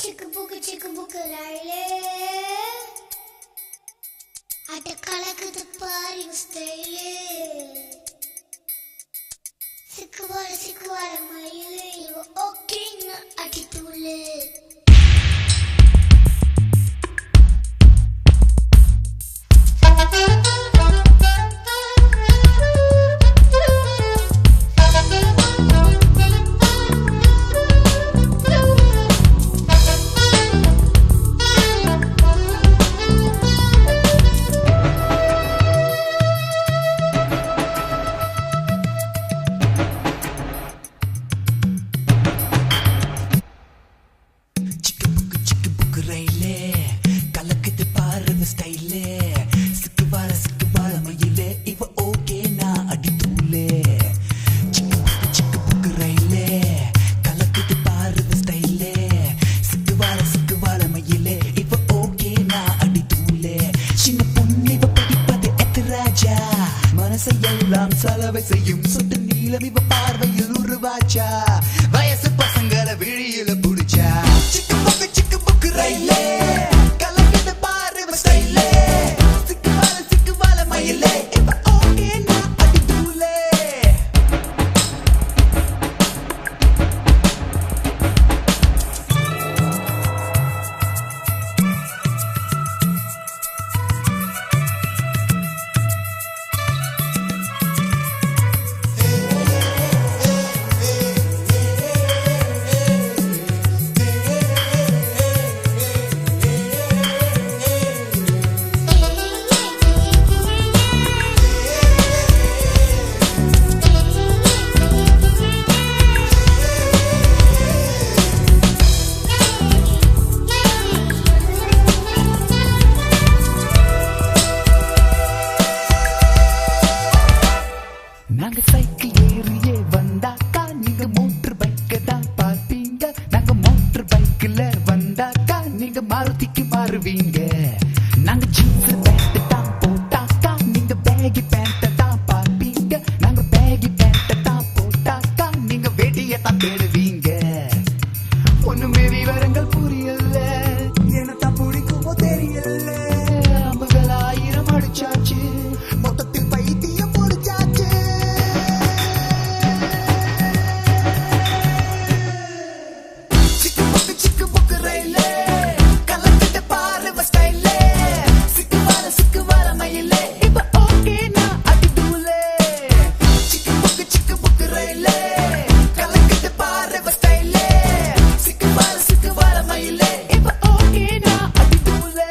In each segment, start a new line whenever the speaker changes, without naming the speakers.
சிக்கு புக்கு ரயிலே அட கலக்குது பாரு ஸ்டைலே சிக்குவார மயிலே இவ ஓகேன்னு அடித்துள்ளே
மனசையெல்லாம் சலவை செய்யும் சுட்டு நீளம் இவ பார்வையில் உருவாச்சா வயசு பசங்கள விழியில புடிச்சா சிக்கு புக்கு ரயிலே கலக்கிட்டு பாரு ஸ்டைலே சிக்கு வாழ மயிலே இப்ப ஓகே நான் அடி தூளே நாங்க சைக்கிள் ஏறியே வந்தாக்கா நீங்க மோட்டர் பைக்க தான் பார்ப்பீங்க நாங்க மோட்டர் பைக்ல வந்தாக்கா நீங்க மாருதிக்கு மாறுவீங்க நாங்க ஜீன்ஸ் பேண்ட் தான் போட்டாக்கா நீங்க பேகி பேண்ட் தான் பார்ப்பீங்க நாங்க பேகி பேண்ட் தான் போட்டாக்கா நீங்க வெடியை தான் தேடுவீங்க ஒண்ணுமே விவரங்கள் புரியல என்னத்தான் பிடிக்குமோ தெரியல அம்புகள் 1000 அடிச்சாச்சு மொத்தத்தில் பைத்தியம் முடிச்சாச்சு சிக்கு புக்கு ரயிலே கலக்கிட்டு பாரு ஸ்டைலே சிக்கு வாழ மயிலே இப்ப ஓகே நான் அடி தூளே சிக்கு புக்கு ரயிலே கலக்கிட்டு பாரு ஸ்டைலே சிக்கு வாழ மயிலே இப்ப ஓகே நான் அடி தூளே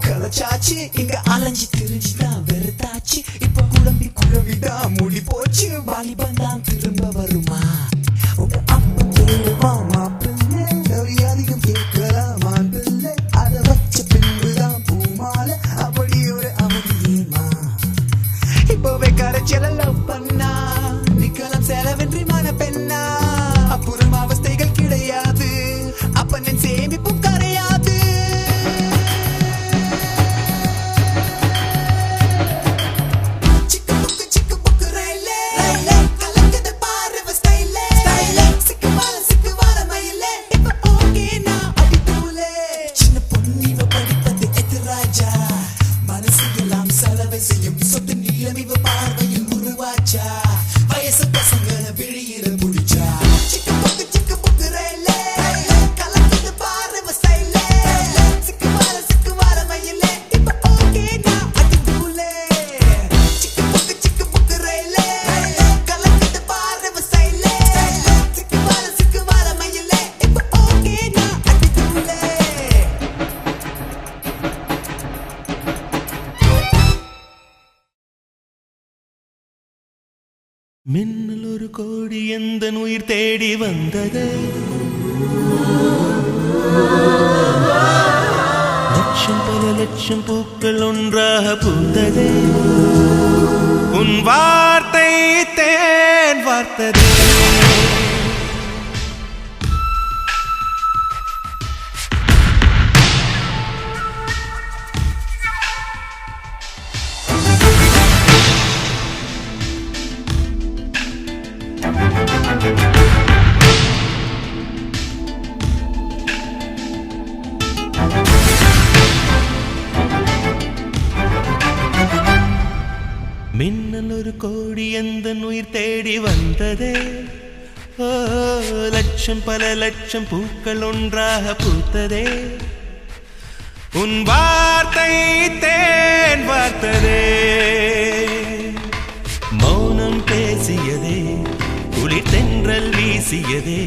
கலச்சாச்சு இங்க அலைஞ்சி திரிஞ்சுதான் வெறுத்தாச்சு இப்ப குழம்பிதான் மூடி போச்சு வாலிபன் தான் திரும்ப வருமா உங்க அப்பா கேளுவா மாப்பிள்ளை அதிகம் கேட்கலாமா பிள்ளை அதை வச்ச பின்புதான் பூமால அப்படி ஒரு அவதியேமா இப்பவே கரைச்சல லவ் பண்ணா நிக்கலாம் செலவென்றி மன பெண்ணா அப்புறம் அவஸ்தைகள் கிடையாது அப்பனின் சேமிப்பும் கரையாது சிக்கு புக்கு ரயிலே கலக்குது
மின்னல் ஒரு கோடி எந்த உயிர் தேடி வந்தது லட்சம் பல லட்சம் பூக்கள் ஒன்றாக பூத்தது உன் வார்த்தை தேன் வார்த்தது மின்னல் ஒரு கோடி எந்த உயிர் தேடி வந்ததே ஓ லட்சம் பல லட்சம் பூக்கள் ஒன்றாக பூத்ததே உன் வார்த்தை தேன் வார்த்ததே மௌனம் பேசியதே குளிர் தென்றல் வீசியதே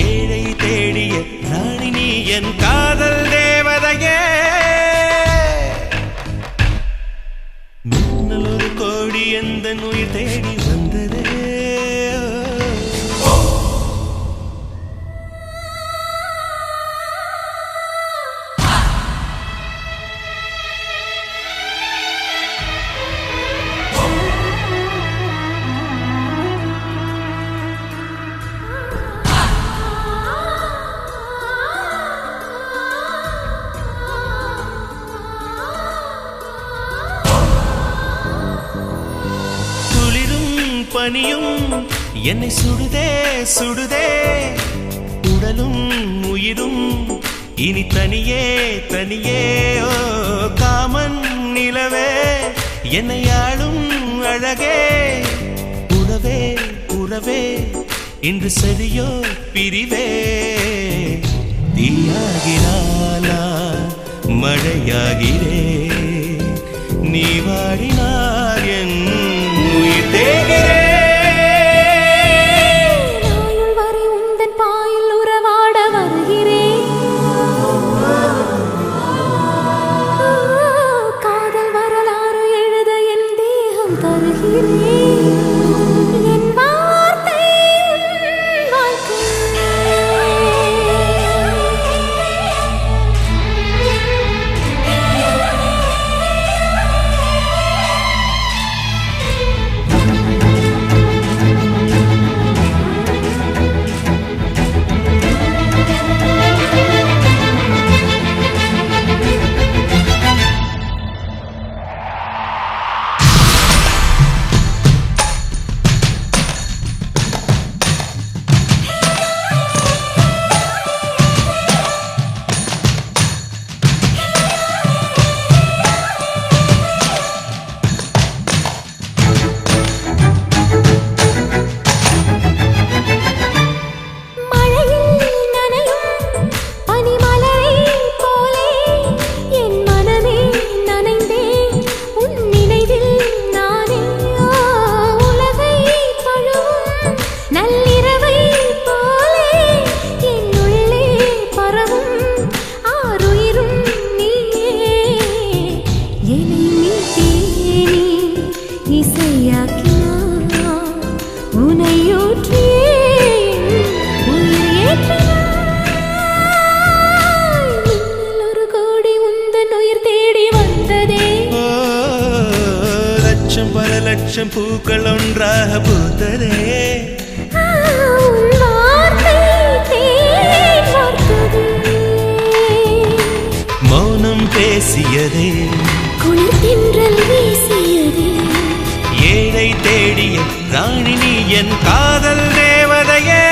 ஏழை தேடிய ராணி நீ என் காதல் தேவதையே மின்னல் ஒரு கோடி எந்த உயிர் தேடி வந்ததே பனியும் என்னை சுடுதே சுடுதே உடலும் உயிரும் இனி தனியே தனியே ஓ காமன் நிலவே என்னை ஆளும் அழகே உறவே உறவே இன்று சரியோ பிரிவே தீயாகினாலா மழையாகிறே நீ வாடினார் என் உயிர் தேகிறே லட்சம் பூக்கள் ஒன்றாக பூத்ததே மௌனம் பேசியதே
குளிர் தென்றல் வீசியதே
ஏழை தேடிய ராணி நீ என் காதல் தேவதையே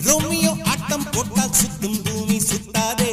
ரோமியோ ஆட்டம் போட்டால் சுத்தும் பூமி சுத்தாதே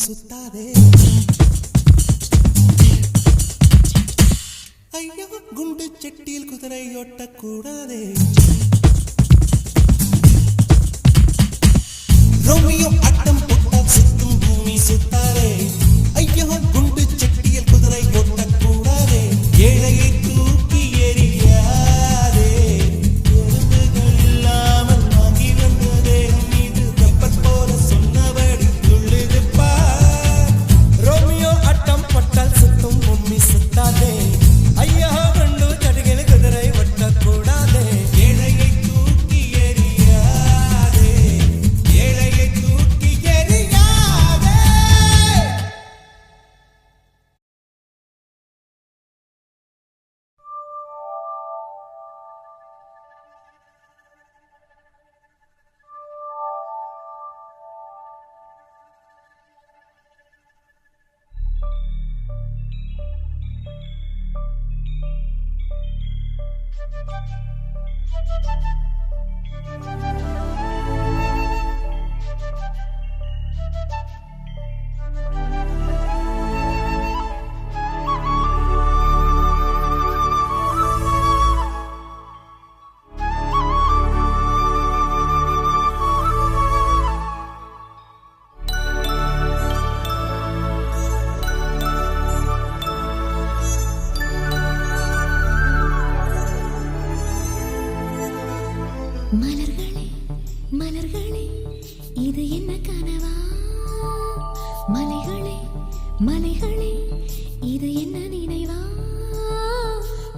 சுத்தாதே ஐயோ குண்டு செட்டியில் குதிரை ஓட்டக்கூடாதே ரோமியோ அட்டம் போட்டால் சுத்தும் பூமி சுத்தாதே ஐயோ குண்டு செட்டியில் குதிரை ஓட்டக்கூடாதே ஏழையை தூக்கி எறியாதே எறும்புகள் இல்லாமல் வாங்கி வந்ததே மீது கப்பல் போல சொன்னபடி துள்ளுது பார் ரோமியோ அட்டம் போட்டால் சுத்தும் பூமி சுத்தாதே ஐயோ குண்டு செட்டியில் குதிரை ஓட்டக்கூடாதே ஏழையை தூக்கி எறியாதே ஏழையை தூக்கி எறியாதே
மலர்களே மலர்களே இது என்ன கனவா மலைகளே மலைகளே இது என்ன நினைவா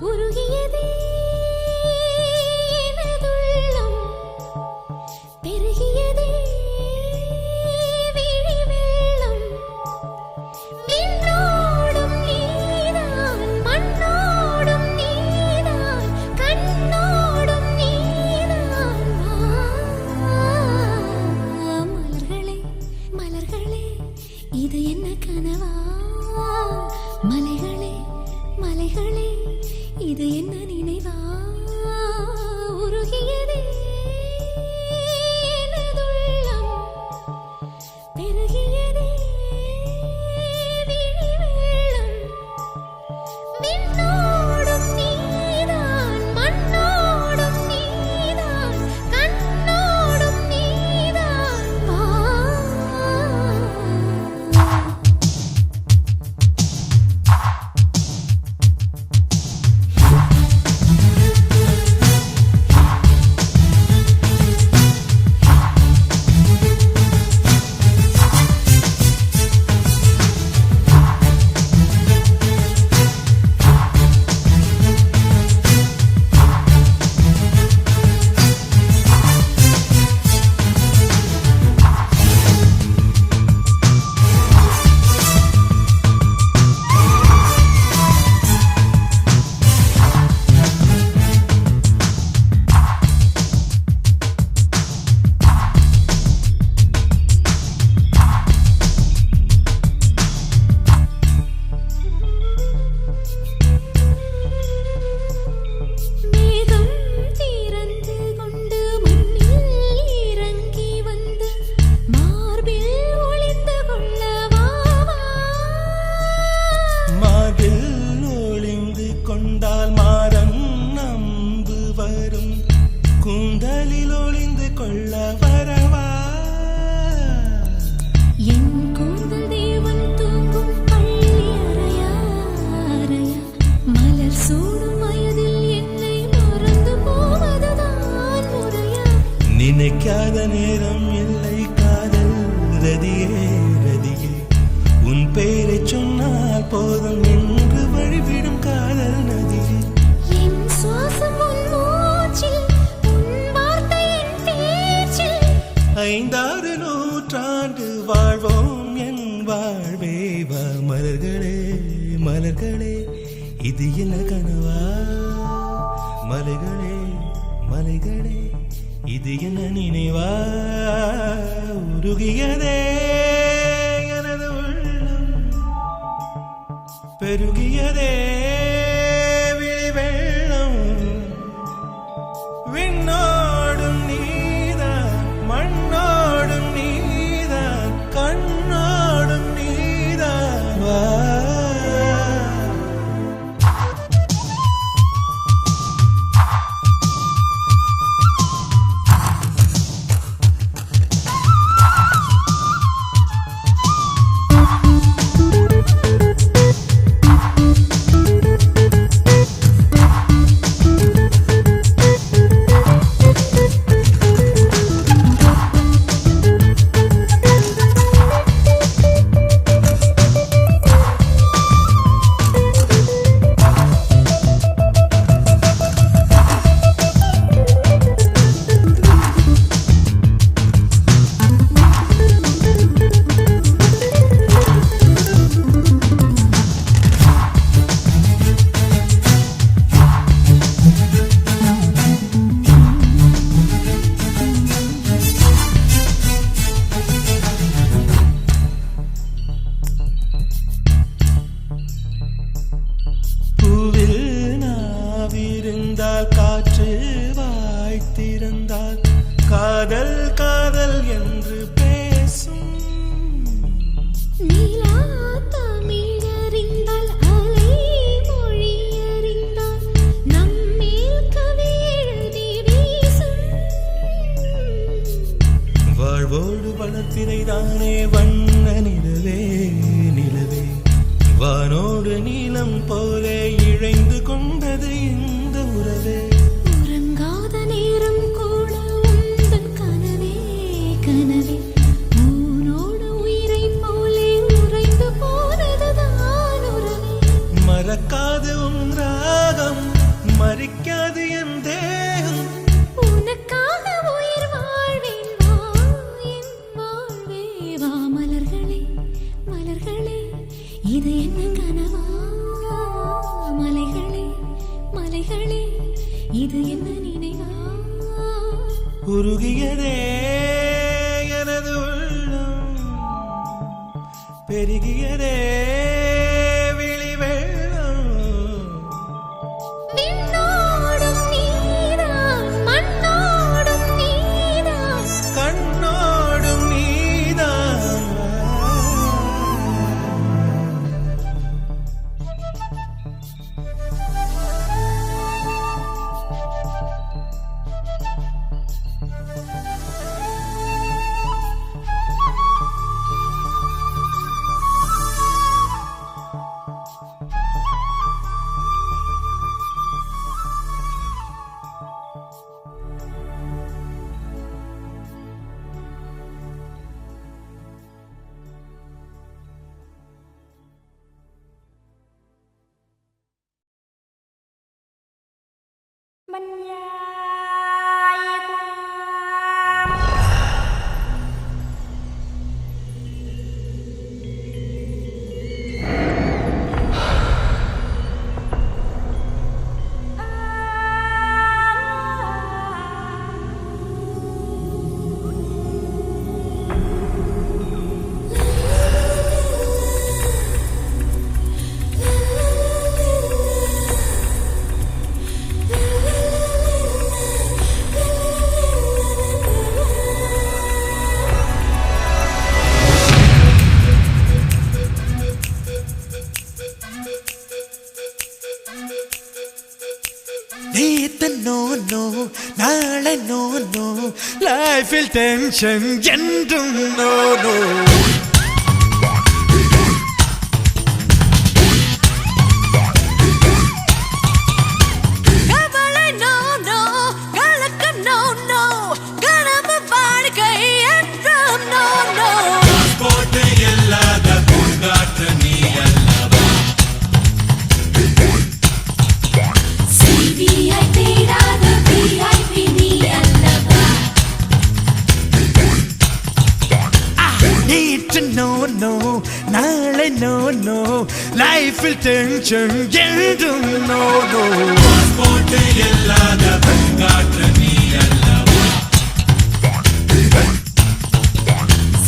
உருகியதே எனதுள்ளம் பெருகியதே விழி வெள்ளம் விண்ணோடும் நீதான் மண்ணோடும் நீதான் கண்ணோடும் நீதான் மலர்களே மலர்களே இது என்ன கனவா மலைகளே மலைகளே இது என்ன நினைவா உருகியதே எனதுள்ளம் பெருகியதே விழி வெள்ளம் விண்ணோடும் நீதான் மண்ணோடும் நீதான் கண்ணோடும் நீதான் வா மேகம் திறந்து கொண்டு மண்ணில் இறங்கி வந்து மார்பில் ஒளிந்து கொள்ள வா வா.
மார்பில் ஒளிந்து கொண்டால் மாறன் நம்பு வரும் கூந்தலில் ஒளிந்து கொள்ள வரவா
என் கூந்தல் தேவன் தூங்கும் பள்ளி அறையா அறையா மலர் சூடும் வயதில் என்னை மறந்து போவதுதான் முறையா
நினைக்காத நேரம் இல்லை காதல் ரதியே ரதியே உன் பெயரை சொன்னால் போதும் என்று வழிவிடும் காதல் நதியே
என் சுவாசம் உன் மூச்சில் உன் வார்த்தை என் பேச்சில்
ஐந்தாறு நூற்றாண்டு வாழ்வோம் என் வாழ்வே வா மலர்களே மலர்களே இது என்ன கனவா மலைகளே மலைகளே இது என்ன நினைவா உருகியதே எனது உள்ளம் பெருகியதே விழி வெள்ளம் விண்ணோடும் நீதான் மண்ணோடும் நீதான் கண்ணோடும் நீ வந்தால் காற்று வாய்த்திருந்தால் காதல் காதல் என்று பேசும்
நீலா தமிழறிந்தால் அலை மொழி அறிந்தால் நம்மேல் கவி எழுதி வீசும்
வாழ்வோடு வளர்த்திரைதானே வண்ண நிலவே நிலவே வானோடு நீலம் போலே இழைந்து கொண்டது இந்த உறவே
உறங்காத நேரம் கூட உந்தன் கனவே கனவே ஊனோடு உயிரை போலே உறைந்து போனதுதான் உறவே
மறக்காது உன் ராகம் மறிக்காது என் தேகம்
உனக்காக உயிர் வாழ்வேன் வா என் வாழ்வே வா மலர்களே மலர்களே இது என்ன கனவா மலைகளே மலைகளே இது என்ன நினைவா
உருகியதே எனது உள்ளம் பெருகியதே விழி வெள்ளம்
விண்ணோடும் நீதான் மண்ணோடும் நீதான்
கண்ணோடும் நீதான்
நேத்து நோ நோ நாளை நோ நோ லைஃபில் டென்ஷன் என்றும் நோ நோ
கவலை நோ நோ கலக்கம் நோ நோ கனவு வாழ்க்கை என்றும் நோ நோ
போட்டு இல்லாத பூங்காற்று நீ அல்லவா
CBI தேடாத VIP நீ அல்லவா
நேற்று நோ நோ நாளை நோ நோ லைஃபில் டென்ஷன் என்றும் நோ நோ
போட்டு இல்லாத பூங்காற்று நீ அல்லவா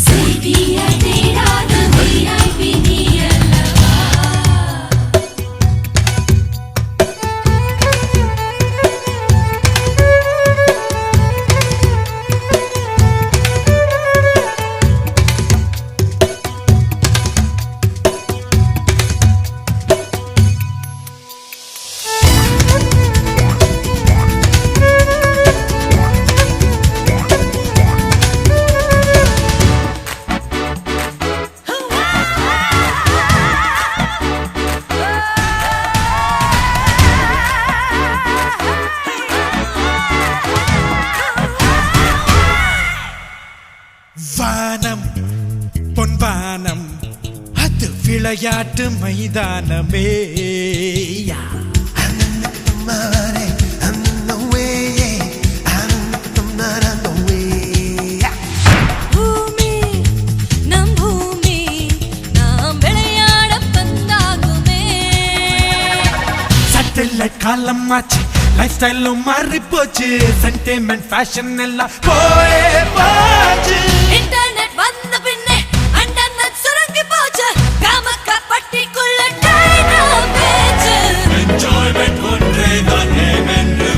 CBI தேடாத VIP நீ அல்லவா
வானம் பொன்வானம் அது விளையாட்டு மைதானமே
பூமி நம் பூமி நாம் விளையாட பந்தாகுமே
சட்டலைட் காலம் ஆச்சு லைஃப் ஸ்டைலும் மாறி போச்சு சென்டிமெண்ட் ஃபேஷன் எல்லாம் போயே போச்சு
இன்டர்நெட் வந்த பின்னே அண்டர்நெட் சுருங்கி போச்சு காமக்கா பட்டிக்குள்ள டைனா பேச்சு
என்ஜாய்மெண்ட் ஒன்றே தான் ஏமென்று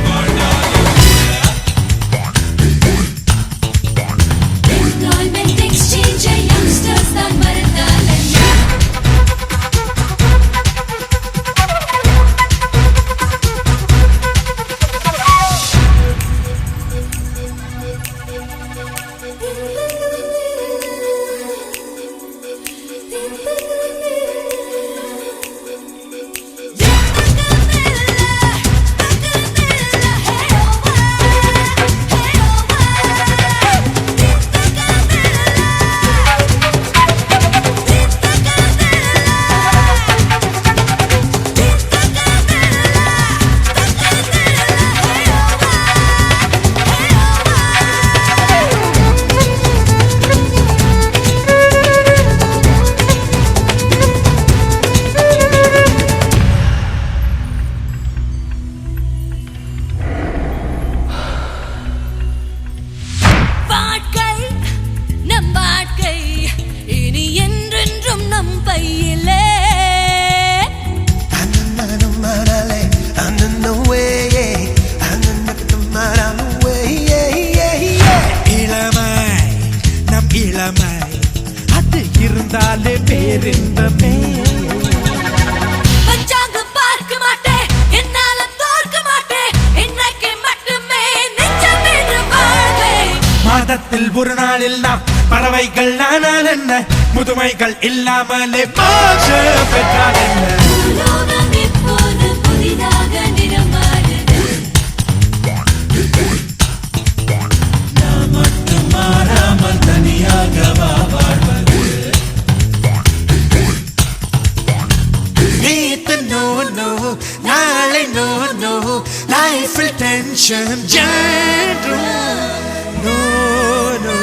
பேரின்பமே.
பஞ்சாங்கம் பார்க்க மாட்டேன், என்னால தோற்க மாட்டேன், இன்னைக்கு மட்டுமே நிஜம் என்று வாழ்வேன்.
மாதத்தில் ஒரு நாளில் நாம் பறவைகள் ஆனால் என்ன, முதுமைகள் இல்லாமலே மோட்சம் பெற்றால் என்ன.
உலோகம் இப்போது புதிதாக நிறமாறுது.
நாம் மட்டும் மாறாமல் தனியாக வாழ்வது. நேத்து நோ நோ, நாளை நோ நோ, லைஃபில் டென்ஷன் ஜென்றும் நோ நோ.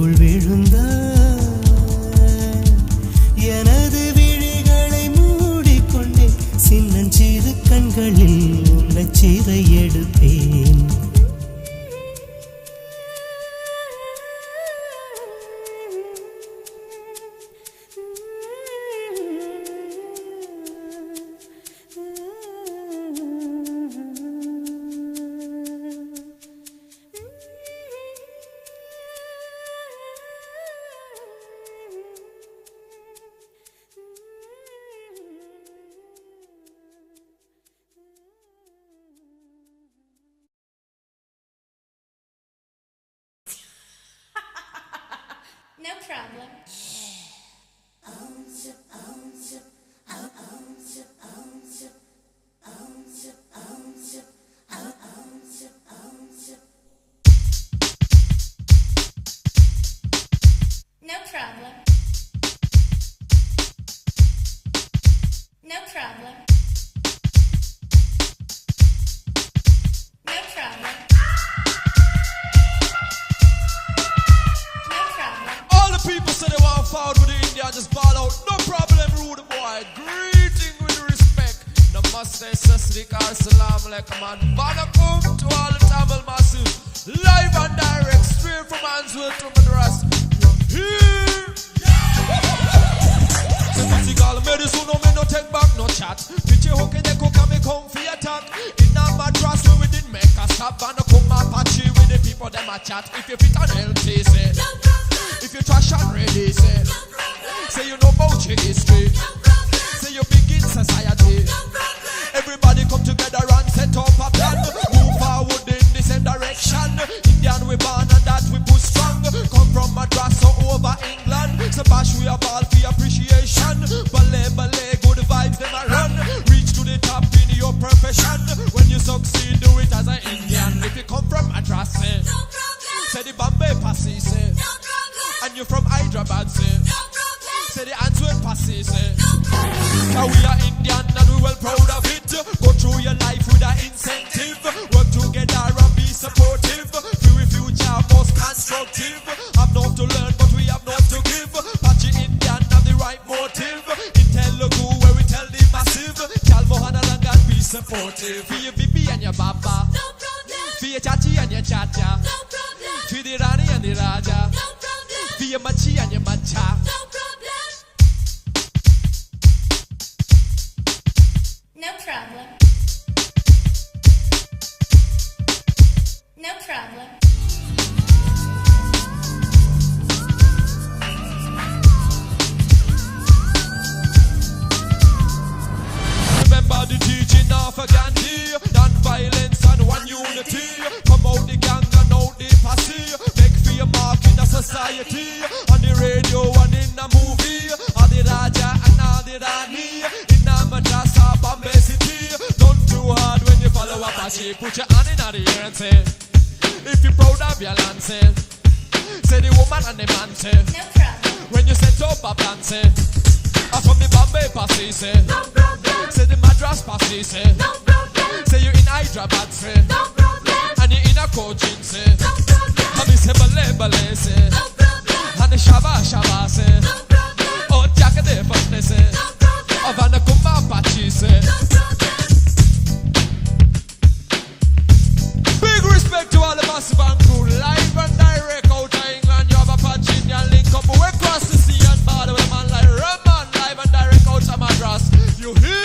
தோள் விழுந்தாய் எனது விழிகளை மூடிக்கொண்டே சின்னஞ்சிறு கண்களில் உன்னை சிறை எடுப்பேன்
No problem. No problem. No problem. No problem. No problem.
All the people say they want forward with the India, just ball out. No problem, rude boy. Greeting with respect. Namaste, Sasrikar, Salam Alaikum, and Banakum to all the Tamil massive. Live and direct, straight from Answell to Madras. Here. Say physical medicine, no me no take back, no chat. Pitchy hooky, they cook and me come for attack. In a Madras, we didn't make a stop. And come Apache with the people, them a chat. If you fit an LT, say.
No problem.
If you trash and ready, say.
No problem.
Say you know about your history.
No problem.
Say you big in society.
No problem.
Everybody come together and set up a plan. Move forward in the same direction. Indian we born and that we push strong. Come from Madras so over England. So bash we a ball for appreciation. Ballet, ballet, good vibes them a run. Reach to the top in your profession. When you succeed, do it as an Indian. If you come from Madras, say.
No problem.
Say the Bombay Passy, say.
No problem.
And you from Hyderabad, say.
No problem.
Say the Antwerp Passy, say.
No problem.
Now we are Indian and we well proud of it. Go through your life with an incentive. Work together and be supportive. View your future most constructive. Have not to learn but we have not to give. Patchy Indian have the right motive. In Telugu where we tell the massive. Tell Mohana and be supportive. For your Bibi and your Baba.
No problem.
For your Chachi and your Chacha.
No problem.
For the Rani and the Raja.
No problem.
For your Machi and your Macha.
No problem. No problem. No problem.
Remember the teaching of a Gandhi. Non-violence and one unity. Come out the gang and out the posse. Make for your mark in the society. On the radio and in the movie. All the Raja and all the Rani. In the Madrasa, Bombay City. Don't too hard when you follow Apache. Put your hand in the air and say, if you're proud of your land, say. Say the woman and the man, say.
No problem.
When you set up a plan, say. I'm from the Bombay Passy, say.
No problem.
Say the Madras Passy, say.
No problem.
Say you in Hyderabad, say.
No problem.
And you in a Cochin, say.
No problem.
And me say Ballet, ballet, say.
No problem.
And the Shaba, Shaba, say.
No problem.
Oh, Jack de Fatne, say.
No problem.
Of an Kumba Apache, say.
No problem.
Big respect to all the massive and crew. Live and direct out of England. You have Apache in your link up. We cross the sea and border with a man like Roman. Live and direct out of Madras. You hear?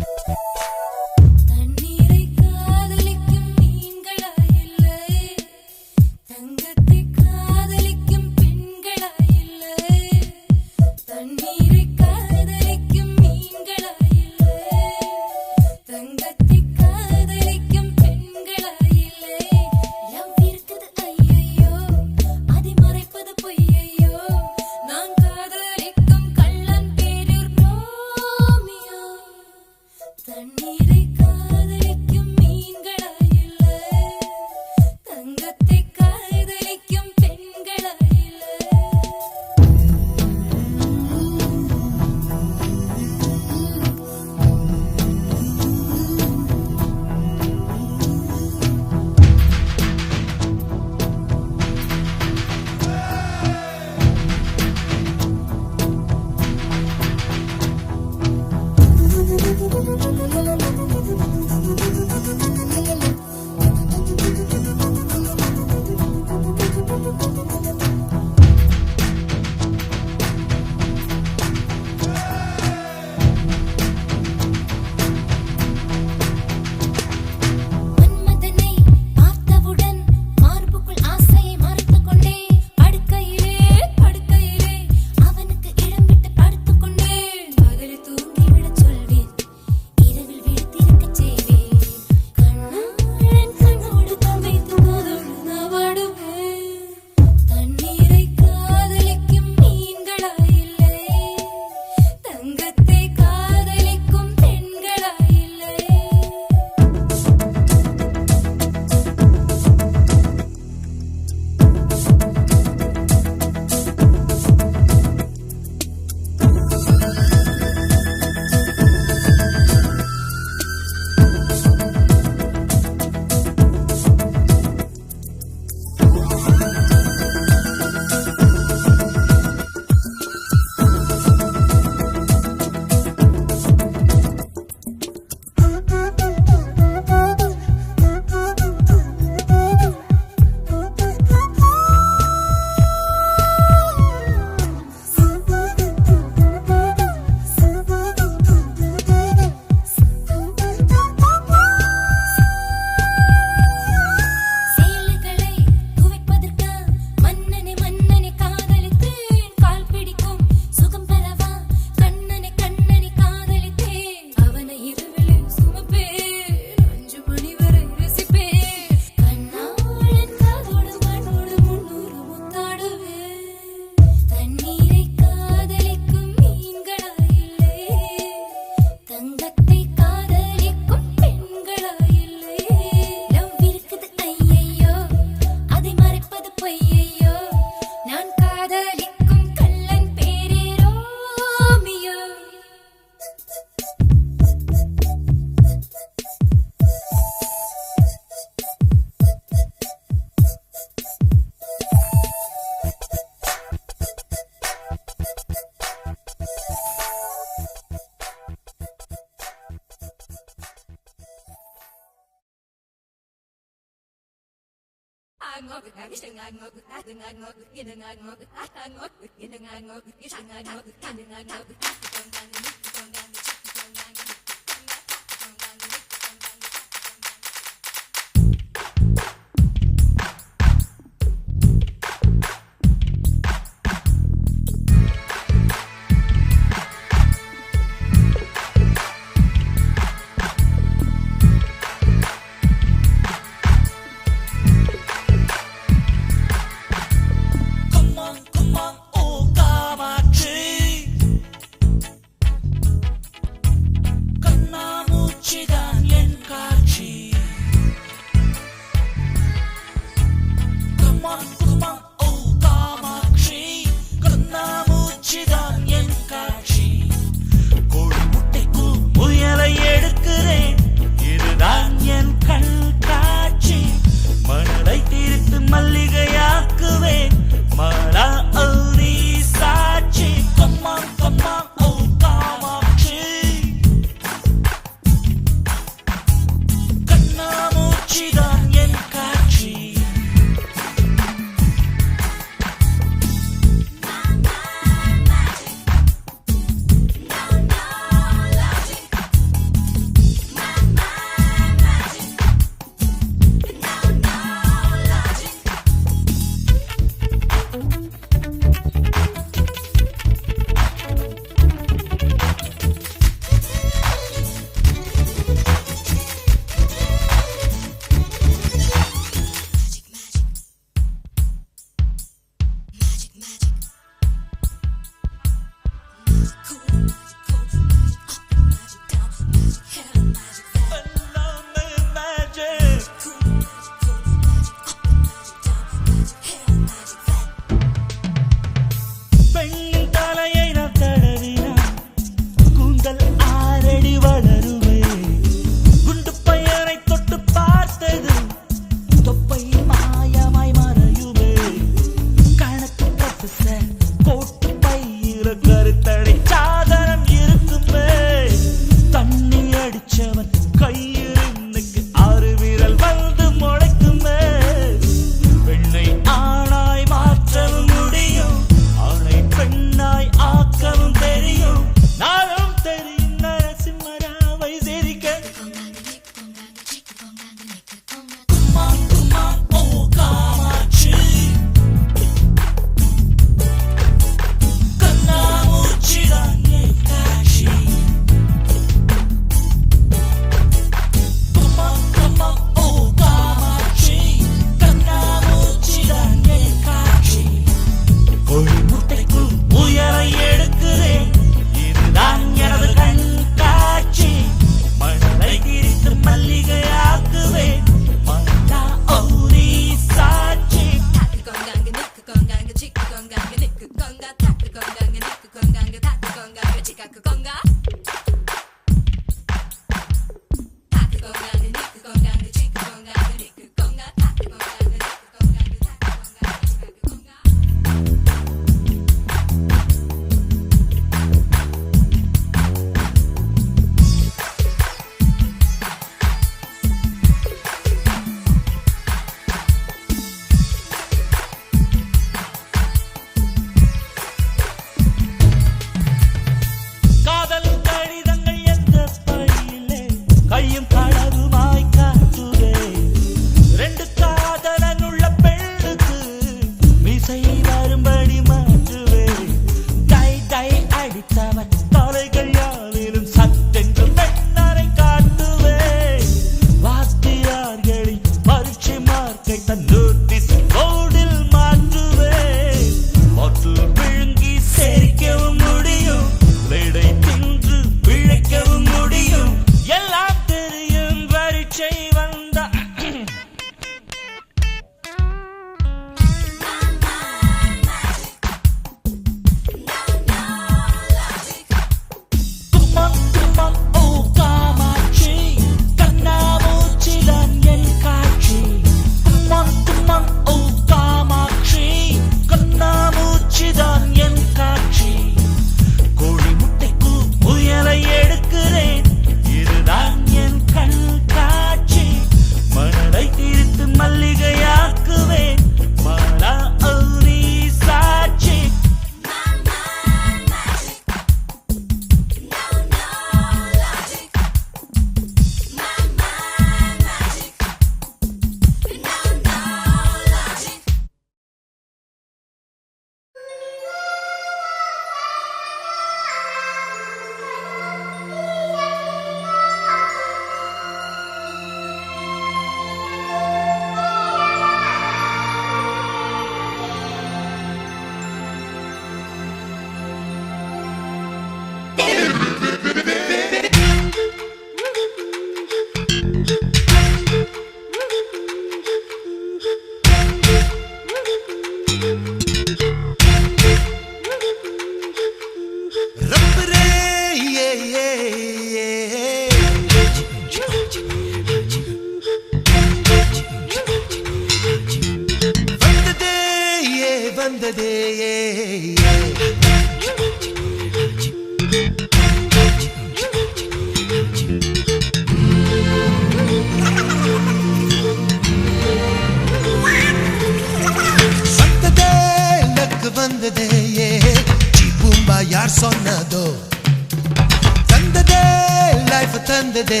தந்ததே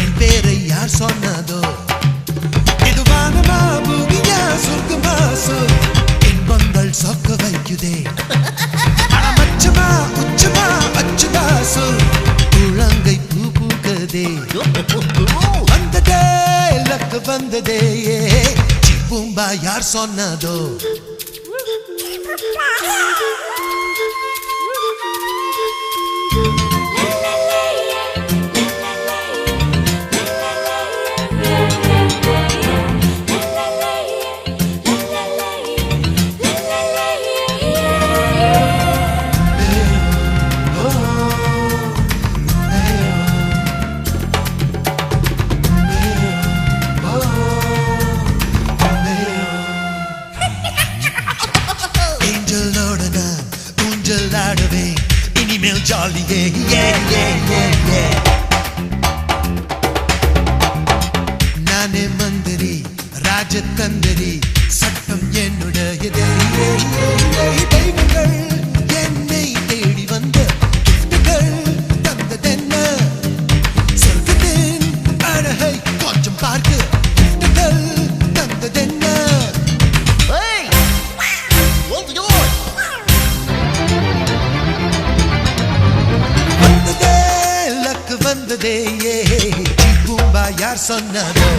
என் பேரை யார் சொன்னதோ இது வானமா பூமியா சொர்க்கமா இன்பங்கள் சொக்க வைக்குதே மச்சமா உச்சமா அச்சுதா சொல் உளங்கை பூ பூக்கதே வந்ததே லக்கு வந்ததே பூம்பா யார் சொன்னதோ இனிமேல் ஜாலியே ஏ ஏ ஏ ஏ நானே மந்திரி ராஜதந்திரி சட்டம் என்னுடையதே தெய்வங்கள் என்னை தேடி வந்த கிஃப்ட்கள் தந்ததென்ன சொர்க்கத்தின் அழகை கொஞ்சம் பார்க்க கிஃப்ட்கள் தந்ததென்ன வந்ததே லக்கு வந்ததே பூம்பா யார் சொன்னதோ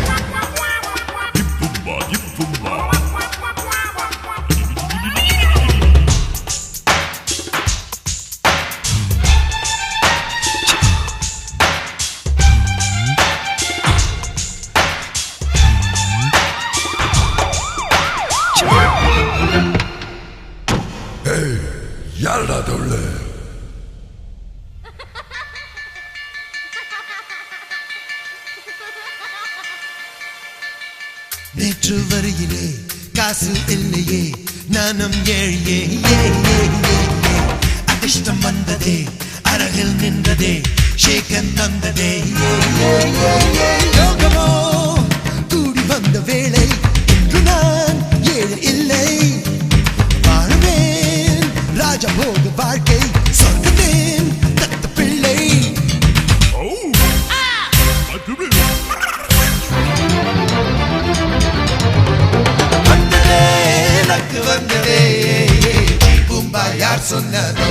யாரடா தொல்ல
நேற்று வருகிறே காசு இல்லையே நானும் ஏழியே ஏ ஏ ஏ அதிர்ஷ்டம் வந்ததே அருகில் நின்றதே ஷேகன் தந்ததே ஏ ஏ ஏ ஏ யோகமோ கூடி வந்த வேளை இன்று நான் ஏழு இல்லை வாழ்வேன் ராஜபோக வாழ்க்கை சொர்க்கத்தின் தத்த பிள்ளை வந்ததே எனக்கு வந்ததே பூம்பா யார் சொன்னதோ